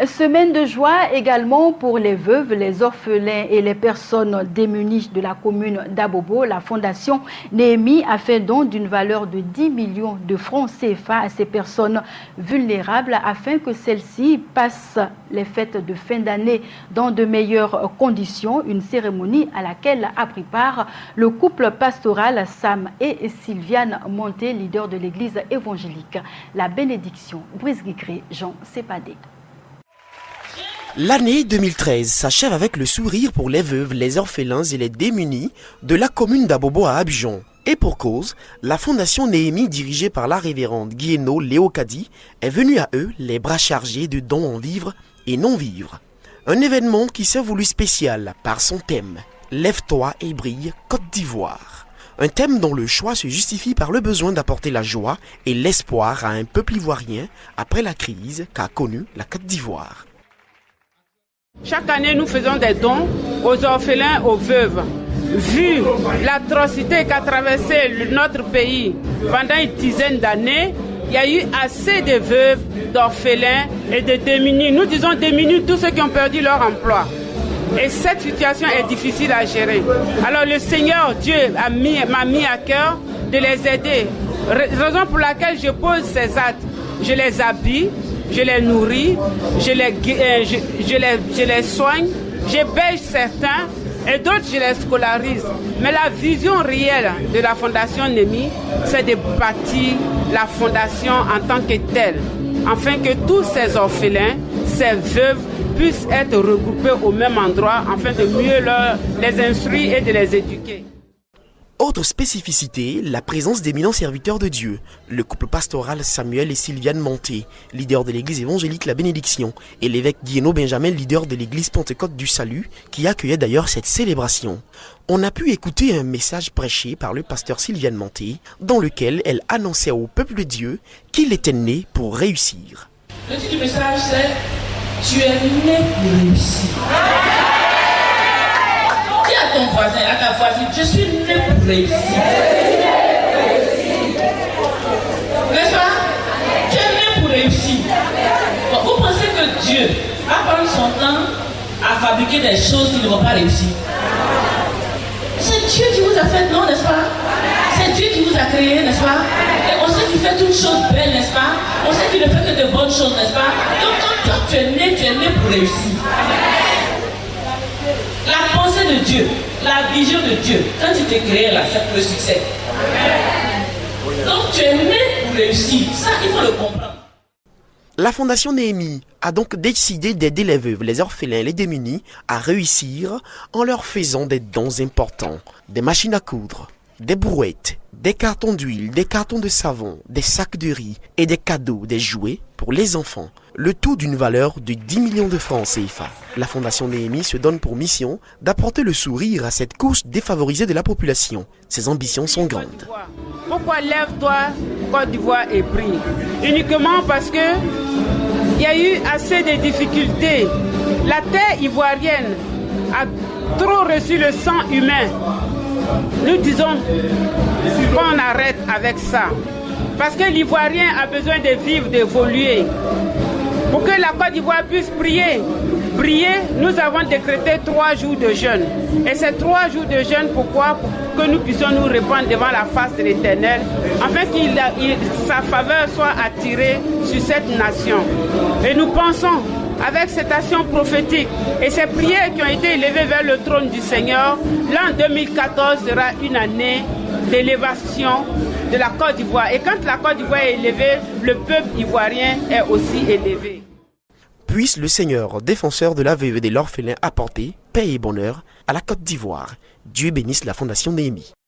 Semaine de joie également pour les veuves, les orphelins et les personnes démunies de la commune d'Abobo. La Fondation Néhémie a fait don d'une valeur de 10 millions de francs CFA à ces personnes vulnérables afin que celles-ci passent les fêtes de fin d'année dans de meilleures conditions. Une cérémonie à laquelle a pris part le couple pastoral Sam et Sylviane Monté, leader de l'église évangélique. La bénédiction, Brice Guigré, Jean Sépadé. L'année 2013 s'achève avec le sourire pour les veuves, les orphelins et les démunis de la commune d'Abobo à Abidjan. Et pour cause, la Fondation Néhémie, dirigée par la révérende Guieno Léocadie, est venue à eux les bras chargés de dons en vivre et non-vivre. Un événement qui s'est voulu spécial par son thème « Lève-toi et brille, Côte d'Ivoire ». Un thème dont le choix se justifie par le besoin d'apporter la joie et l'espoir à un peuple ivoirien après la crise qu'a connue la Côte d'Ivoire. Chaque année, nous faisons des dons aux orphelins, aux veuves. Vu l'atrocité qu'a traversé notre pays pendant une dizaine d'années, il y a eu assez de veuves, d'orphelins et de démunis. Nous disons démunis, tous ceux qui ont perdu leur emploi. Et cette situation est difficile à gérer. Alors le Seigneur Dieu m'a mis à cœur de les aider. Raison pour laquelle je pose ces actes. Je les habille, je les nourris, je les soigne, j'héberge certains et d'autres je les scolarise. Mais la vision réelle de la Fondation Néhémie, c'est de bâtir la fondation en tant que telle, afin que tous ces orphelins, ces veuves, puissent être regroupés au même endroit, afin de mieux les instruire et de les éduquer. Autre spécificité, la présence d'éminents serviteurs de Dieu, le couple pastoral Samuel et Sylviane Monté, leader de l'église évangélique La Bénédiction, et l'évêque Guieno Benjamin, leader de l'église Pentecôte du Salut, qui accueillait d'ailleurs cette célébration. On a pu écouter un message prêché par le pasteur Sylviane Monté, dans lequel elle annonçait au peuple de Dieu qu'il était né pour réussir. Le titre du message c'est « Tu es né pour réussir ». Dis à ton voisin, à ta voisine, je suis né pour réussir. N'est-ce pas? Tu es né pour réussir. Bon, vous pensez que Dieu va prendre son temps à fabriquer des choses qui ne vont pas réussir? C'est Dieu qui vous a fait, non, n'est-ce pas? C'est Dieu qui vous a créé, n'est-ce pas? Et on sait qu'il fait toutes choses belles, n'est-ce pas? On sait qu'il ne fait que de bonnes choses, n'est-ce pas? Donc quand toi tu es né pour réussir. La pensée de Dieu, la vision de Dieu, quand tu t'es créé là, c'est pour le succès. Donc tu es né pour réussir, ça il faut le comprendre. La Fondation Néhémie a donc décidé d'aider les veuves, les orphelins et les démunis à réussir en leur faisant des dons importants, des machines à coudre, des brouettes, des cartons d'huile, des cartons de savon, des sacs de riz et des cadeaux, des jouets pour les enfants. Le tout d'une valeur de 10 millions de francs CFA. La Fondation Néhémie se donne pour mission d'apporter le sourire à cette couche défavorisée de la population. Ses ambitions sont grandes. Pourquoi lève-toi, Côte d'Ivoire et brille? Uniquement parce que il y a eu assez de difficultés. La terre ivoirienne a trop reçu le sang humain. Nous disons qu'on arrête avec ça. Parce que l'Ivoirien a besoin de vivre, d'évoluer. Pour que la Côte d'Ivoire puisse briller, nous avons décrété 3 jours de jeûne. Et ces 3 jours de jeûne, pourquoi? Pour que nous puissions nous répandre devant la face de l'Éternel, afin que sa faveur soit attirée sur cette nation. Et nous pensons, avec cette action prophétique et ces prières qui ont été élevées vers le trône du Seigneur, l'an 2014 sera une année d'élévation de la Côte d'Ivoire. Et quand la Côte d'Ivoire est élevée, le peuple ivoirien est aussi élevé. Puisse le Seigneur, défenseur de la veuve et de l'orphelin, apporter paix et bonheur à la Côte d'Ivoire. Dieu bénisse la Fondation Néhémie.